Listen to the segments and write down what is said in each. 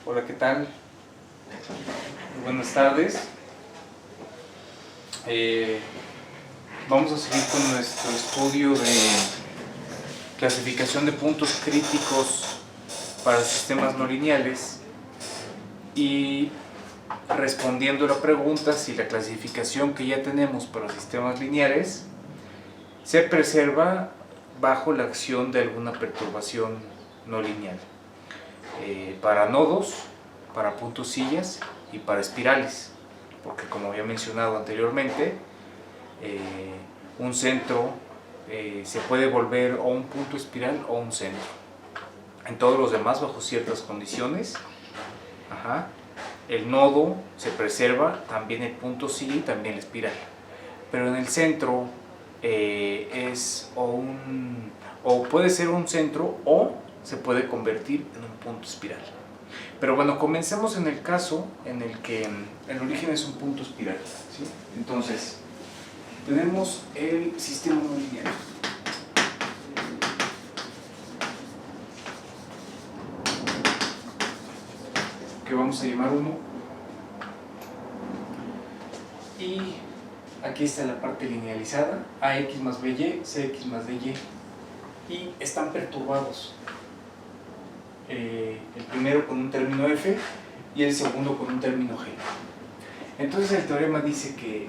Hola, ¿qué tal? Buenas tardes. Vamos a seguir con nuestro estudio de clasificación de puntos críticos para sistemas no lineales y respondiendo la pregunta si la clasificación que ya tenemos para sistemas lineales se preserva bajo la acción de alguna perturbación no lineal. Para nodos, para puntosillas y para espirales, porque como había mencionado anteriormente, un centro se puede volver o un punto espiral o un centro. En todos los demás, bajo ciertas condiciones, el nodo se preserva, también el puntosilla y también la espiral. Pero en el centro es o puede ser un centro o se puede convertir en un punto espiral. Pero bueno, comencemos en el caso en el que el origen es un punto espiral, ¿sí? Entonces, tenemos el sistema no lineal. Que vamos a llamar 1. Y aquí está la parte linealizada, AX más BY, CX más DY. Y están perturbados. El primero con un término F y el segundo con un término G. Entonces el teorema dice que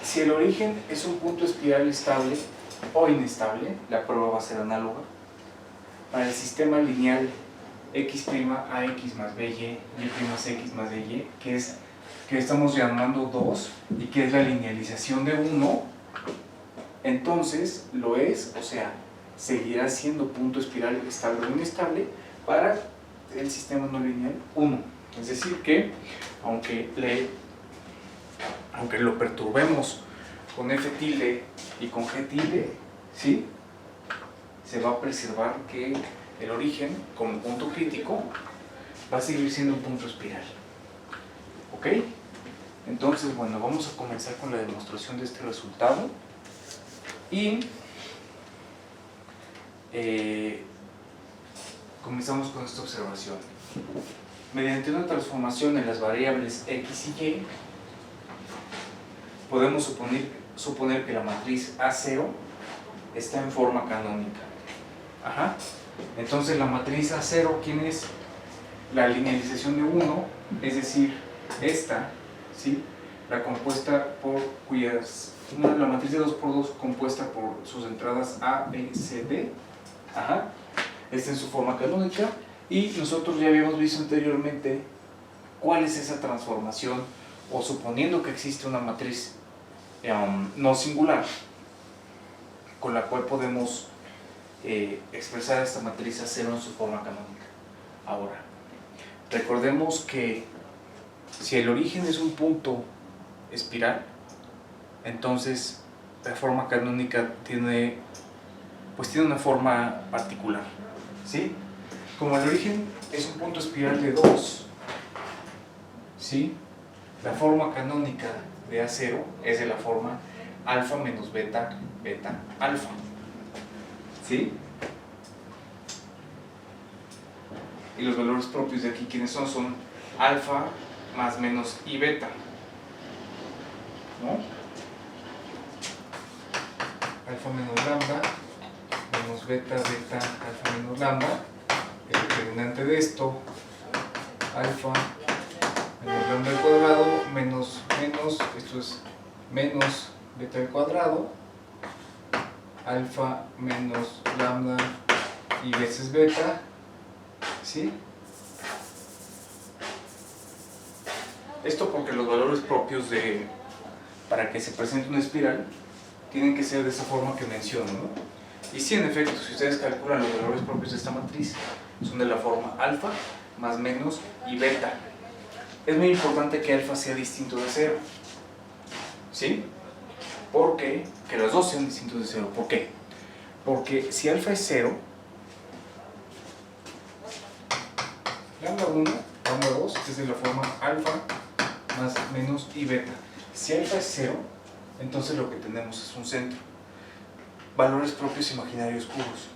si el origen es un punto espiral estable o inestable, la prueba va a ser análoga. Para el sistema lineal X' AX más BY, Y' más DY, que estamos llamando 2 y que es la linealización de 1, entonces lo es, o sea, seguirá siendo punto espiral estable o inestable para el sistema no lineal 1. Es decir que, aunque lo perturbemos con F tilde y con G tilde, ¿sí?, se va a preservar que el origen, como punto crítico, va a seguir siendo un punto espiral. ¿Ok? Entonces, bueno, vamos a comenzar con la demostración de este resultado. Y comenzamos con esta observación. Mediante una transformación en las variables X y Y, podemos suponer que la matriz A0 está en forma canónica. Entonces la matriz A0, ¿quién es? La linealización de 1, es decir, esta, ¿sí?, la compuesta por la matriz de 2×2 compuesta por sus entradas A, B, C, D. Esta en su forma canónica, y nosotros ya habíamos visto anteriormente cuál es esa transformación, o suponiendo que existe una matriz no singular con la cual podemos expresar esta matriz A0 en su forma canónica. Ahora, recordemos que si el origen es un punto espiral, entonces la forma canónica tiene una forma particular, ¿sí? Como el origen es un punto espiral de 2, ¿sí?, la forma canónica de A0 es de la forma alfa menos beta, beta, alfa, ¿sí? Y los valores propios de aquí, ¿quiénes son? Son alfa más menos y beta, ¿no? Alfa menos lambda menos beta, beta, alfa menos lambda. El determinante de esto, alfa menos lambda al cuadrado menos, esto es menos beta al cuadrado, alfa menos lambda y veces beta, ¿sí? Esto porque los valores propios para que se presente una espiral tienen que ser de esa forma que menciono, ¿no? Y sí, en efecto, si ustedes calculan los valores propios de esta matriz, son de la forma alfa más menos y beta. Es muy importante que alfa sea distinto de 0, ¿sí? Porque que los dos sean distintos de 0. ¿Por qué? Porque si alfa es 0, lambda 1, lambda 2 es de la forma alfa más menos y beta. Si alfa es 0, entonces lo que tenemos es un centro. Valores propios imaginarios puros.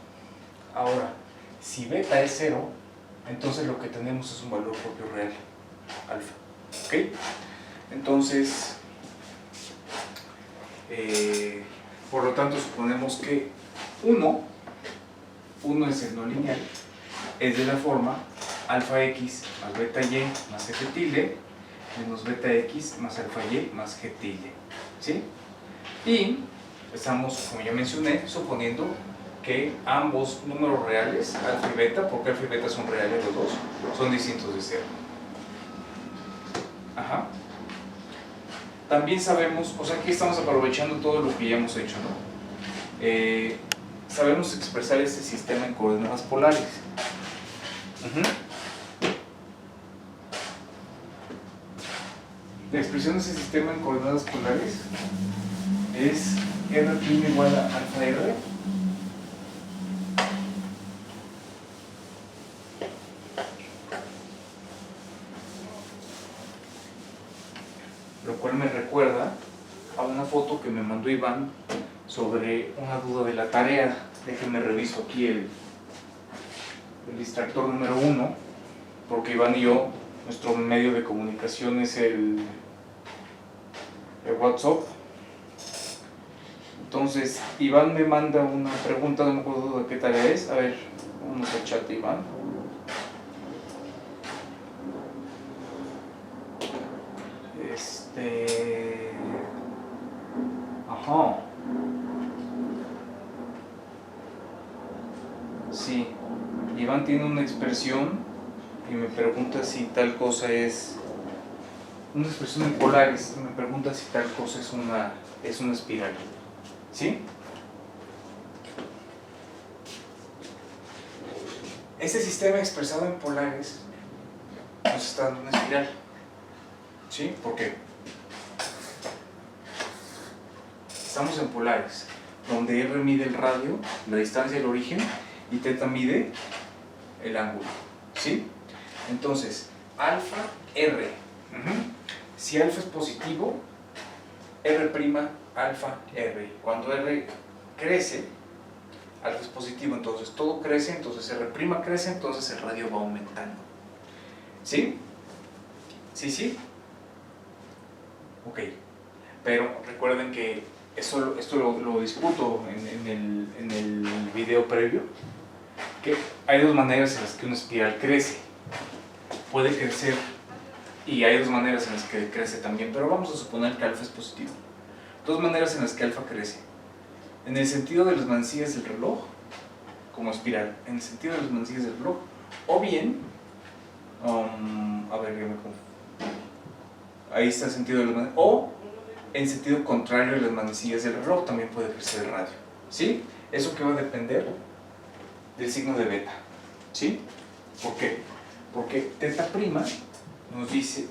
Ahora, si beta es 0, entonces lo que tenemos es un valor propio real, alfa. ¿Ok? Entonces, por lo tanto, suponemos que 1 es el no lineal, es de la forma alfa x más beta y más f tilde menos beta x más alfa y más g tilde. ¿Sí? Y estamos, como ya mencioné, suponiendo que ambos números reales, alfa y beta, porque alfa y beta son reales los dos, son distintos de cero. Ajá. También sabemos, o sea, aquí estamos aprovechando todo lo que ya hemos hecho, ¿no? Sabemos expresar este sistema en coordenadas polares. La expresión de ese sistema en coordenadas polares es r' igual a alfa r lo cual me recuerda a una foto que me mandó Iván sobre una duda de la tarea. Déjenme reviso aquí el distractor número 1, porque Iván y yo, nuestro medio de comunicación es el WhatsApp. Entonces, Iván me manda una pregunta, no me acuerdo de qué tarea es. A ver, vamos al chat de Iván. Ajá. Sí, Iván tiene una expresión y me pregunta si tal cosa es una expresión en polares, y me pregunta si tal cosa es una espiral. ¿Sí? Este sistema expresado en polares nos está dando una espiral. ¿Sí? ¿Por qué? Estamos en polares, donde R mide el radio, la distancia del origen, y θ mide el ángulo. ¿Sí? Entonces, alfa, R. Si alfa es positivo, R', alfa, R. Cuando R crece, alfa es positivo, entonces todo crece, entonces R' crece, entonces el radio va aumentando. ¿Sí? ¿Sí, sí? Ok. Pero recuerden que esto lo discuto en el video previo, que hay dos maneras en las que una espiral crece. Puede crecer y hay dos maneras en las que crece también, pero vamos a suponer que alfa es positivo. Dos maneras en las que alfa crece: en el sentido de las manecillas del reloj, como espiral, en el sentido de las manecillas del reloj, o bien, a ver, ya me confundí. Ahí está el sentido de las manecillas, o en sentido contrario de las manecillas del reloj también puede crecer el radio. ¿Sí? Eso que va a depender del signo de beta. ¿Sí? ¿Por qué? Porque θ' nos dice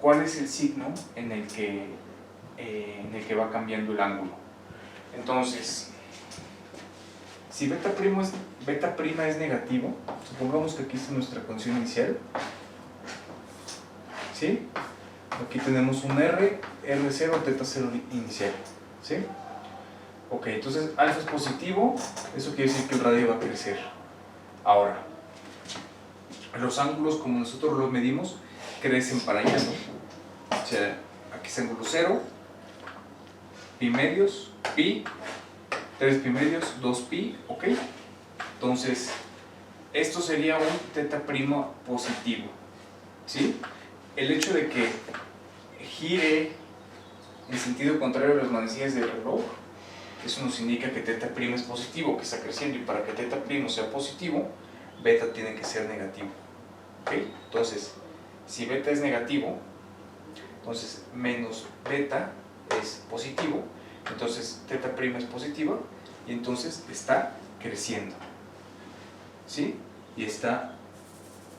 cuál es el signo en el que va cambiando el ángulo. Entonces, si beta' es negativo, supongamos que aquí está nuestra condición inicial. ¿Sí? Aquí tenemos un R, R0, θ0 inicial. ¿Sí? Ok, entonces alfa es positivo, eso quiere decir que el radio va a crecer. Ahora, los ángulos, como nosotros los medimos, crecen para allá, ¿no? O sea, aquí es ángulo 0, pi medios, pi, 3 pi medios, 2 pi, ok. Entonces, esto sería un θ' positivo. ¿Sí? El hecho de que gire en sentido contrario a las manecillas del reloj, eso nos indica que θ' es positivo, que está creciendo, y para que θ' sea positivo, beta tiene que ser negativo. ¿Ok? Entonces, si beta es negativo, entonces menos beta es positivo, entonces θ' es positiva, y entonces está creciendo. ¿Sí?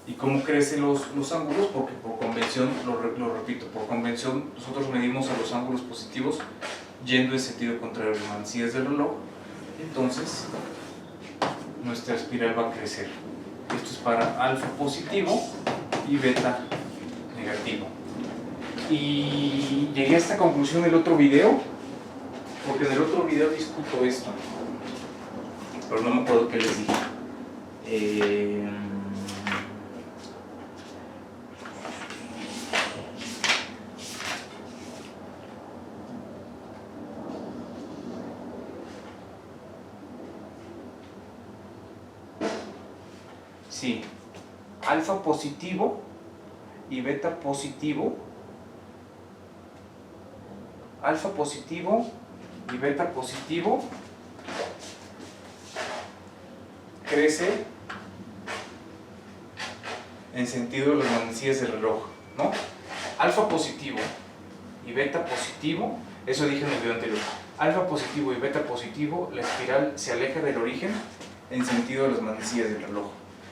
¿Y cómo crecen los ángulos? Porque por convención, lo repito, por convención nosotros medimos a los ángulos positivos yendo en sentido contrario a las manecillas del reloj, entonces nuestra espiral va a crecer. Esto es para alfa positivo y beta negativo. Y llegué a esta conclusión en el otro video, porque en el otro video discuto esto, pero no me acuerdo qué les dije. si alfa positivo y beta positivo, alfa positivo y beta positivo crece en sentido de las manecillas del reloj, ¿no? Alfa positivo y beta positivo, eso dije en el video anterior, alfa positivo y beta positivo, la espiral se aleja del origen en sentido de las manecillas del reloj.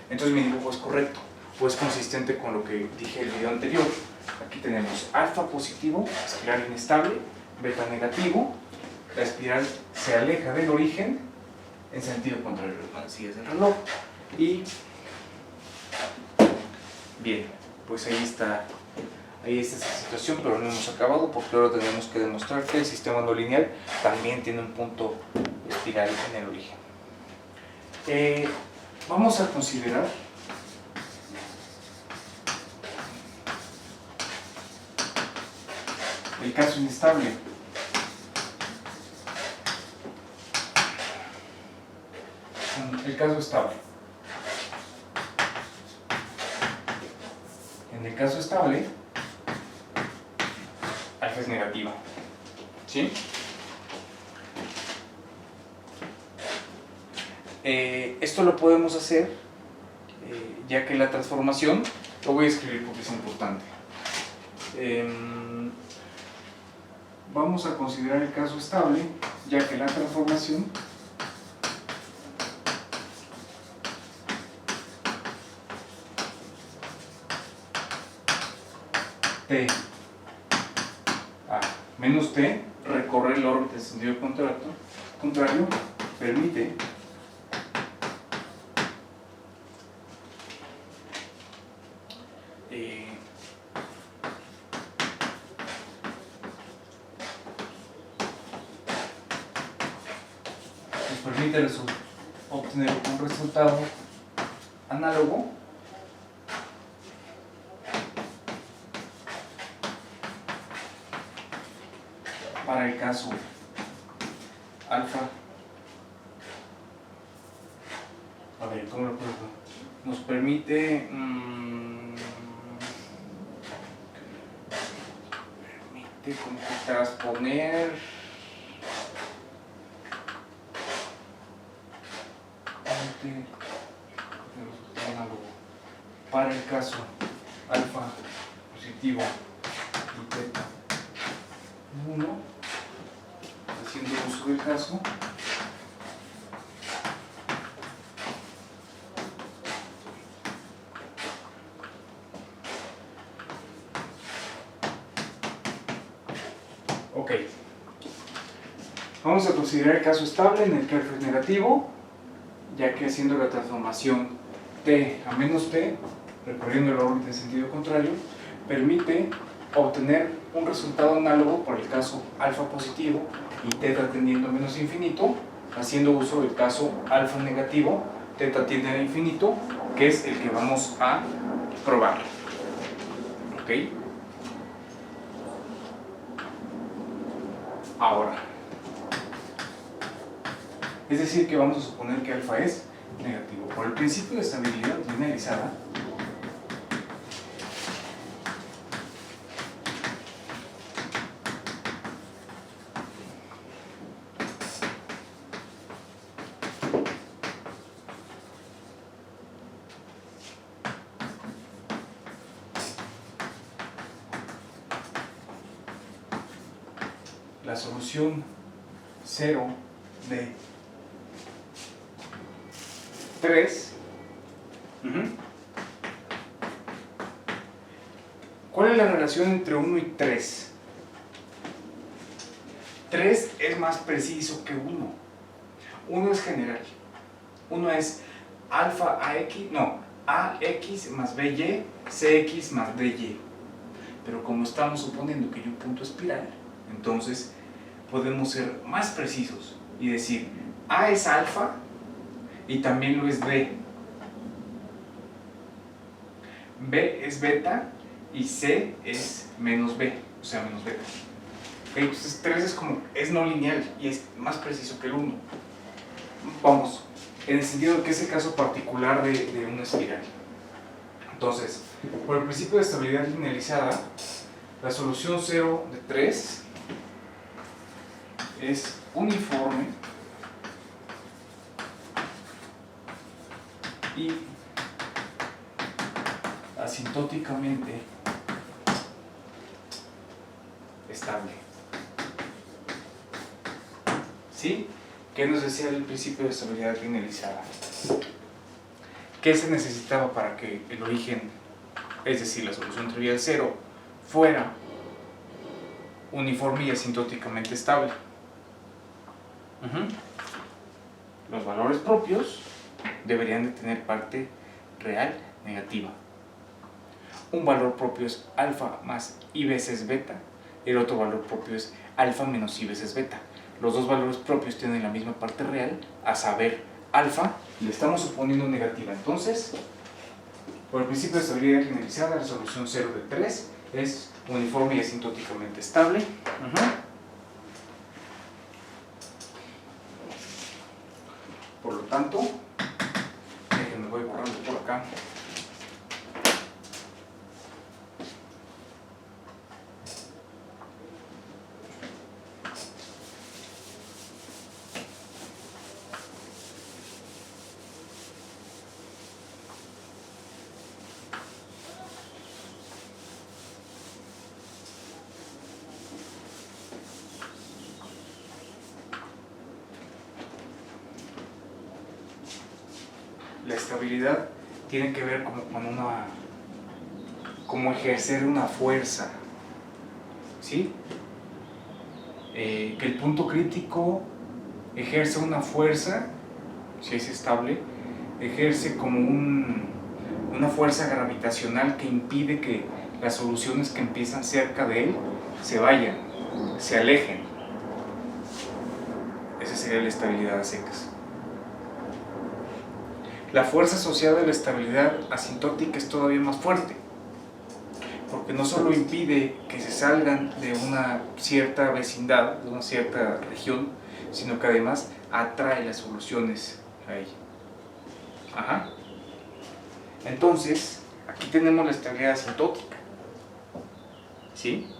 Entonces mi dibujo es correcto, o es consistente con lo que dije en el video anterior. Aquí tenemos alfa positivo, espiral inestable, beta negativo, la espiral se aleja del origen en sentido contrario a las manecillas del reloj. Y bien, pues ahí está esa situación, pero no hemos acabado porque ahora tenemos que demostrar que el sistema no lineal también tiene un punto espiral en el origen. Vamos a considerar el caso inestable. El caso estable. En el caso estable, alfa es negativa, ¿sí? Esto lo podemos hacer ya que la transformación, lo voy a escribir porque es importante. Vamos a considerar el caso estable ya que la transformación T a menos T recorre el órbita en sentido contrario permite obtener un resultado análogo para el caso alfa. A ver, ¿cómo lo puedo? Nos permite como que transponer para el caso alfa positivo y beta 1, haciendo uso del caso ok. Vamos a considerar el caso estable en el que alfa es negativo, ya que haciendo la transformación T a menos T, recorriendo la órbita en sentido contrario, permite obtener un resultado análogo por el caso alfa positivo y teta tendiendo a menos infinito, haciendo uso del caso alfa negativo, teta tiende a infinito, que es el que vamos a probar. ¿Ok? Ahora, es decir que vamos a suponer que alfa es negativo. Por el principio de estabilidad linearizada, la solución 0 de 3. ¿Cuál es la relación entre 1 y 3? 3 es más preciso que 1. 1 es general. 1 es alfa AX, no, AX más BY, CX más DY. Pero como estamos suponiendo que hay un punto espiral, entonces podemos ser más precisos y decir A es alfa y también lo es B. B es beta y C es menos B, o sea, menos beta. Okay, entonces 3 es no lineal y es más preciso que el 1. Vamos, en el sentido de que es el caso particular de una espiral. Entonces, por el principio de estabilidad linealizada, la solución 0 de 3 es uniforme y asintóticamente estable. ¿Sí? ¿Qué nos decía el principio de estabilidad linealizada? ¿Qué se necesitaba para que el origen, es decir, la solución trivial 0, fuera uniforme y asintóticamente estable? Los valores propios deberían de tener parte real negativa. Un valor propio es alfa más i veces beta, y el otro valor propio es alfa menos i veces beta. Los dos valores propios tienen la misma parte real, a saber, alfa, le estamos suponiendo negativa. Entonces, por el principio de estabilidad linealizada, la solución 0 de 3 es uniforme y asintóticamente estable. Por lo tanto, déjenme, voy borrando por acá. La estabilidad tiene que ver como ejercer una fuerza, ¿sí? Que el punto crítico ejerce una fuerza, si es estable, ejerce como una fuerza gravitacional que impide que las soluciones que empiezan cerca de él se vayan, se alejen. Esa sería la estabilidad a secas. La fuerza asociada a la estabilidad asintótica es todavía más fuerte, porque no solo impide que se salgan de una cierta vecindad, de una cierta región, sino que además atrae las soluciones a ella. Entonces, aquí tenemos la estabilidad asintótica, ¿sí?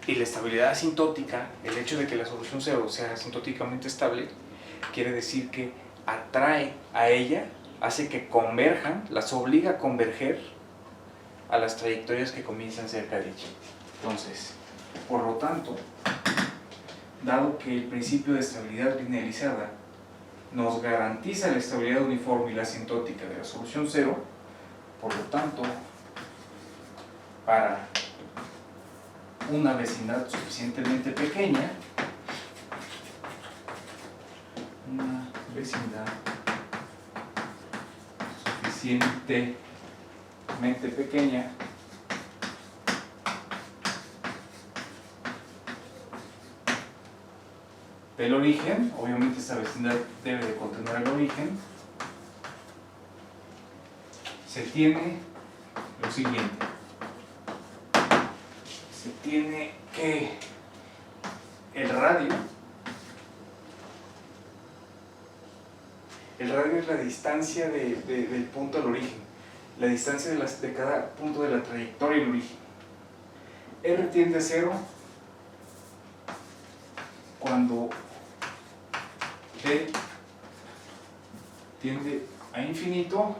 Y la estabilidad asintótica, el hecho de que la solución 0 sea asintóticamente estable, quiere decir que atrae a ella, hace que converjan, las obliga a converger a las trayectorias que comienzan cerca de ella. Entonces, por lo tanto, dado que el principio de estabilidad linealizada nos garantiza la estabilidad uniforme y la asintótica de la solución 0, por lo tanto, para una vecindad suficientemente pequeña, una vecindad suficientemente pequeña del origen, obviamente esta vecindad debe de contener el origen, se tiene lo siguiente: se tiene que el radio es la distancia del punto al origen, la distancia de cada punto de la trayectoria del origen. R tiende a 0 cuando D tiende a infinito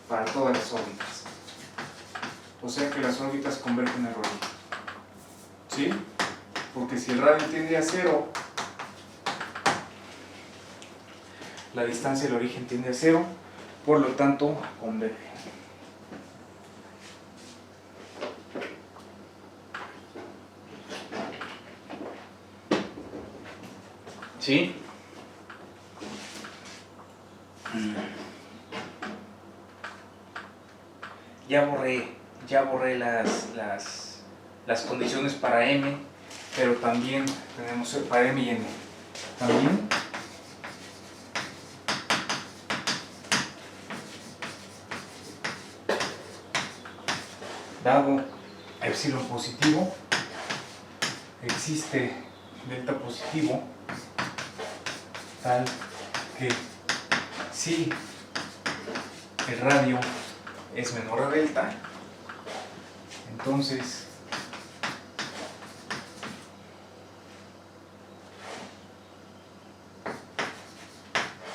para todas las órbitas. O sea que las órbitas convergen al origen. ¿Sí? Porque si el radio tiende a 0, la distancia del origen tiende a 0, por lo tanto converge. ¿Sí? Ya borré las condiciones para M, pero también tenemos para M y N. También dado epsilon positivo, existe delta positivo tal que si el radio es menor a delta, entonces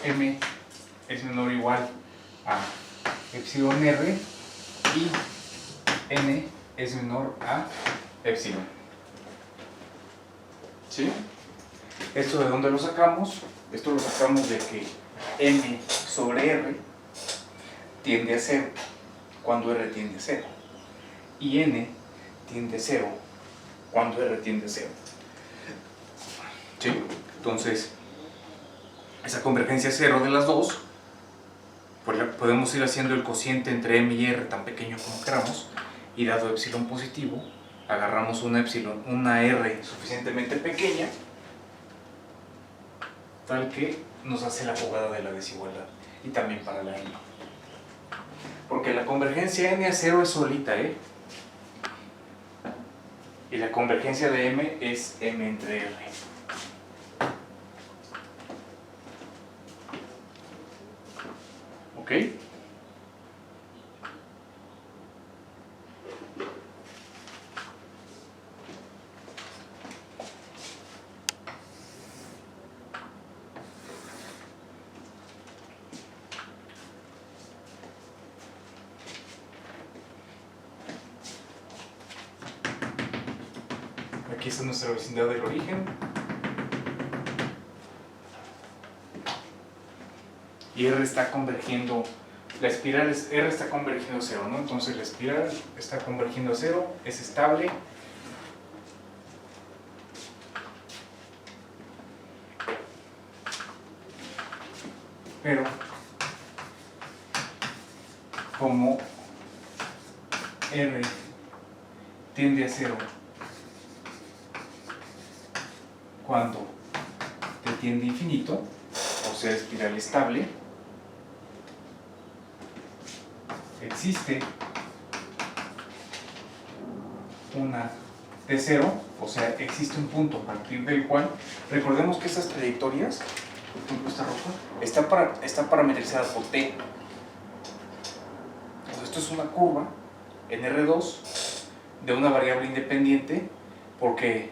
M es menor o igual a epsilon R y N es menor a epsilon. ¿Sí? ¿Esto de dónde lo sacamos? Esto lo sacamos de que M sobre R tiende a 0 cuando R tiende a 0 y N tiende a 0 cuando R tiende a 0. ¿Sí? Entonces, esa convergencia 0 de las dos, pues podemos ir haciendo el cociente entre M y R tan pequeño como queramos, y dado epsilon positivo, agarramos una R suficientemente pequeña, tal que nos hace la jugada de la desigualdad, y también para la M. Porque la convergencia N a 0 es solita, y la convergencia de M es M entre R. ¿Ok? Aquí está nuestra vecindad del origen. Y R está convergiendo, la espiral es, R está convergiendo a 0, ¿no? Entonces la espiral está convergiendo a 0, es estable. Pero, como R tiende a 0 cuando t tiende a infinito, o sea, espiral estable, existe una T0, o sea, existe un punto a partir del cual, recordemos que estas trayectorias, por ejemplo esta roja, está parametrizada por T. Entonces, esto es una curva en R2 de una variable independiente, porque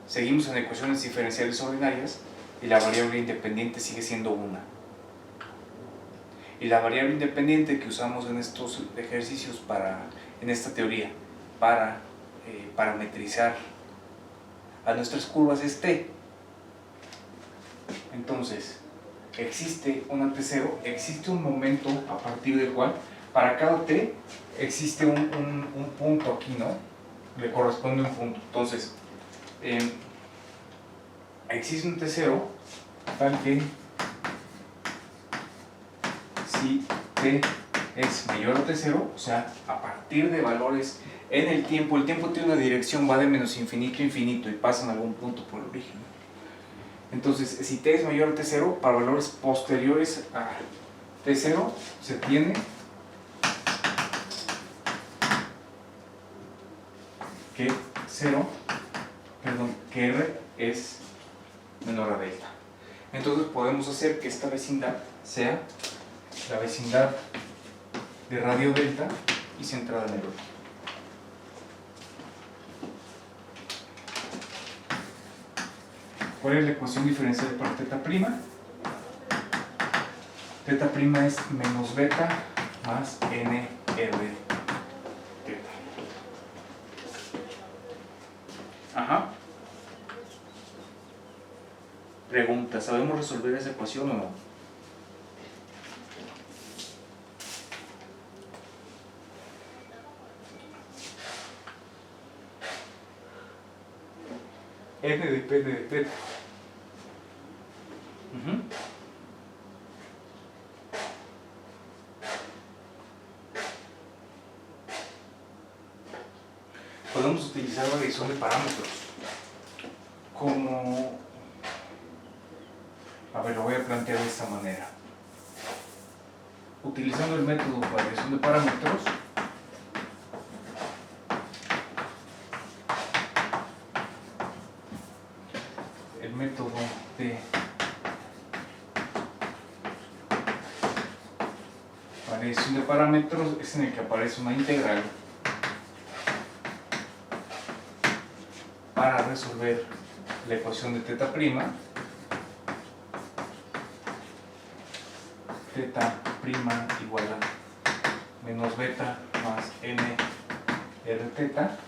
seguimos en ecuaciones diferenciales ordinarias y la variable independiente sigue siendo 1. Y la variable independiente que usamos en estos ejercicios en esta teoría para parametrizar a nuestras curvas es T. Entonces, existe una T0, existe un momento a partir del cual para cada T existe un punto aquí, ¿no? Le corresponde un punto. Entonces, existe un T0 tal que si T es mayor a T0, o sea, a partir de valores en el tiempo tiene una dirección, va de menos infinito a infinito y pasa en algún punto por el origen. Entonces, si T es mayor a T0, para valores posteriores a T0 se tiene que R es menor a delta. Entonces podemos hacer que esta vecindad sea la vecindad de radio delta y centrada en el origen. ¿Cuál es la ecuación diferencial para teta prima? Teta prima es menos beta más NR teta. Ajá. Pregunta, ¿sabemos resolver esa ecuación o no? N depende de teta. Podemos utilizar la variación de parámetros como... A ver, lo voy a plantear de esta manera. Utilizando el método de variación de parámetros, el método de linealización de parámetros es en el que aparece una integral para resolver la ecuación de teta prima. Teta prima igual a menos beta más n r teta.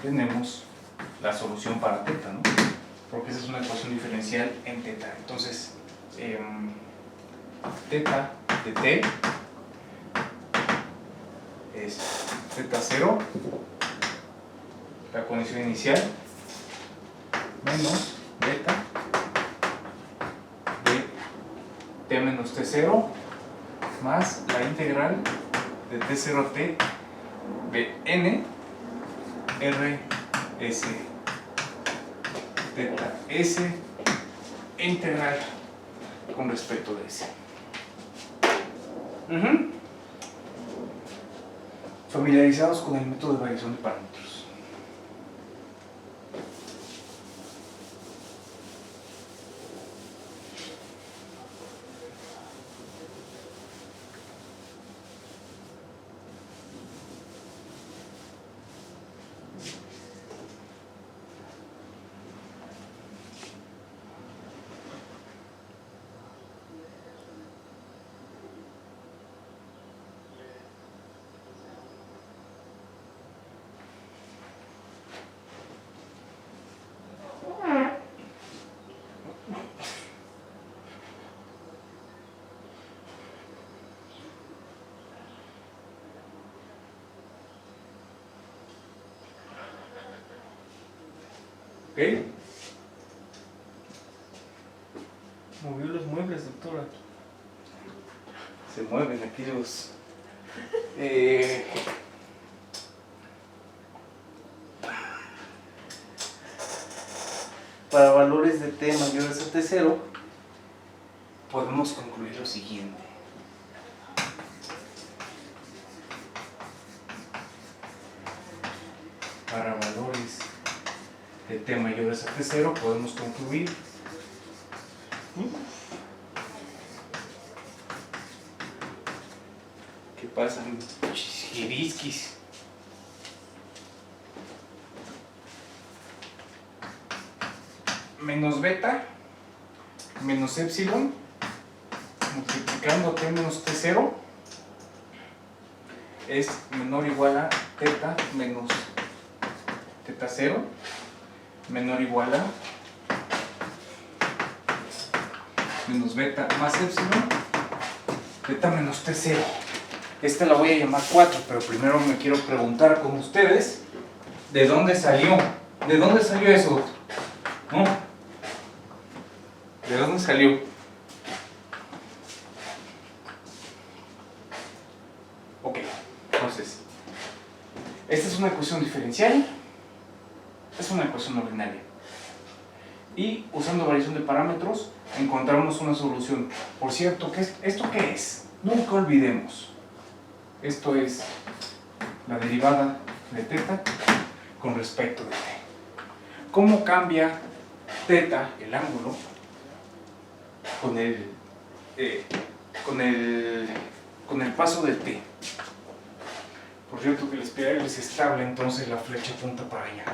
Tenemos la solución para teta, ¿no? Porque esa es una ecuación diferencial en teta. Entonces, teta de t es teta 0, la condición inicial, menos beta de t menos t0 más la integral de t0 a t de n r s teta s integral con respecto de s. Familiarizados con el método de variación de parámetros. ¿Ok? Movió los muebles, doctora. Se mueven aquellos. Para valores de t mayores a t0, podemos concluir lo siguiente. Para valores de t mayores a t0 podemos concluir ¿qué pasa? Chiriskis. Menos beta menos epsilon multiplicando t menos t0 es menor o igual a teta menos teta 0 menor o igual a menos beta más epsilon teta menos t0. Esta la voy a llamar 4, pero primero me quiero preguntar con ustedes ¿de dónde salió? ¿De dónde salió eso, doctor? ¿No? ¿De dónde salió? Ok, entonces, esta es una ecuación diferencial, es una ecuación ordinaria. Y usando variación de parámetros, encontramos una solución. Por cierto, ¿esto qué es? Nunca olvidemos. Esto es la derivada de teta con respecto de t. ¿Cómo cambia teta, el ángulo, con el paso del t? Por cierto que la espiral es estable, entonces la flecha apunta para allá.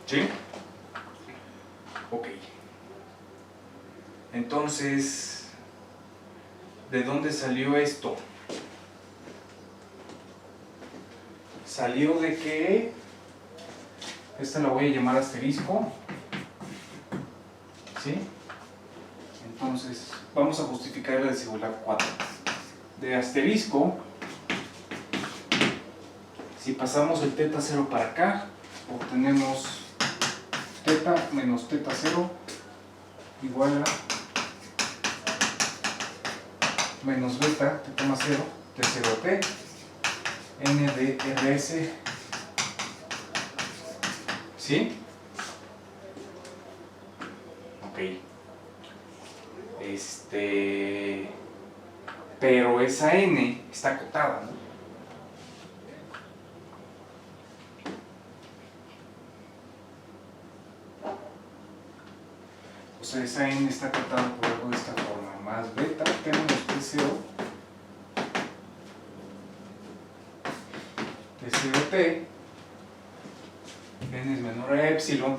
¿Sí? Ok. Entonces, ¿de dónde salió esto? Salió de que esta la voy a llamar asterisco. ¿Sí? Entonces, vamos a justificar la desigualdad 4. De asterisco, si pasamos el teta 0 para acá, obtenemos teta menos teta 0 igual a menos beta, teta más 0, t0 t, n de rs. ¿Sí? Ok. Pero esa n está acotada, ¿no? O sea, esa n está acotada por algo de esta forma, más beta, t menos t0 T0T, n es menor a epsilon,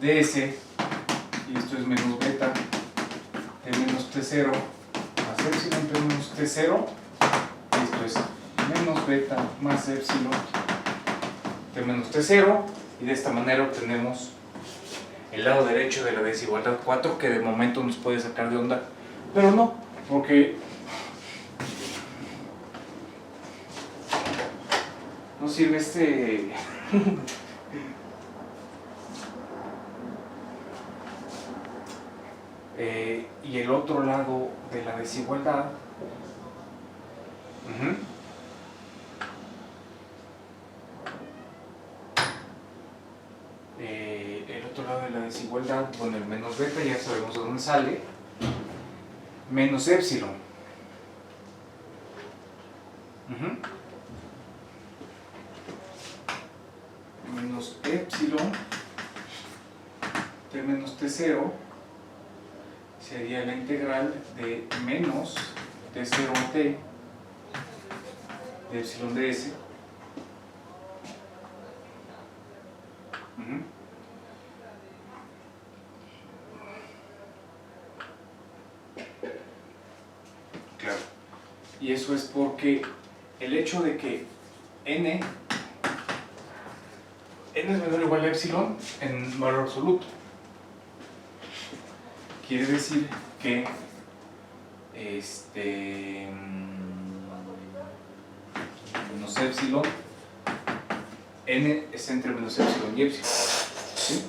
ds, y esto es menos beta, t menos t0, más epsilon t menos t0, y esto es menos beta más epsilon t menos t0, y de esta manera obtenemos el lado derecho de la desigualdad 4, que de momento nos puede sacar de onda, pero no, porque no sirve y el otro lado de la desigualdad, el otro lado de la desigualdad, con el menos beta ya sabemos de dónde sale, menos epsilon. Menos epsilon t menos t0 sería la integral de menos t0 t de epsilon ds claro, y eso es porque el hecho de que n es menor o igual a epsilon en valor absoluto quiere decir que menos epsilon, n es entre menos epsilon y epsilon, ¿sí?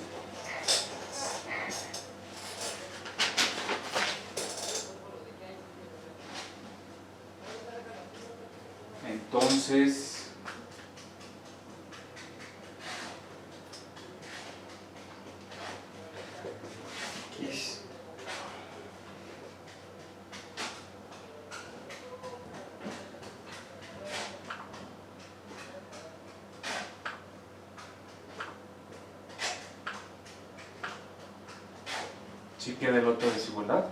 Entonces ¿sí queda la otra desigualdad?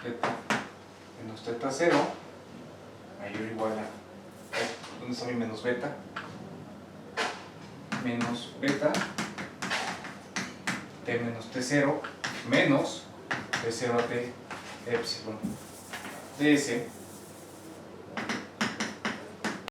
Teta menos teta 0 mayor o igual a, ¿dónde está mi menos beta? Menos beta t menos t0 menos t0 a t epsilon ds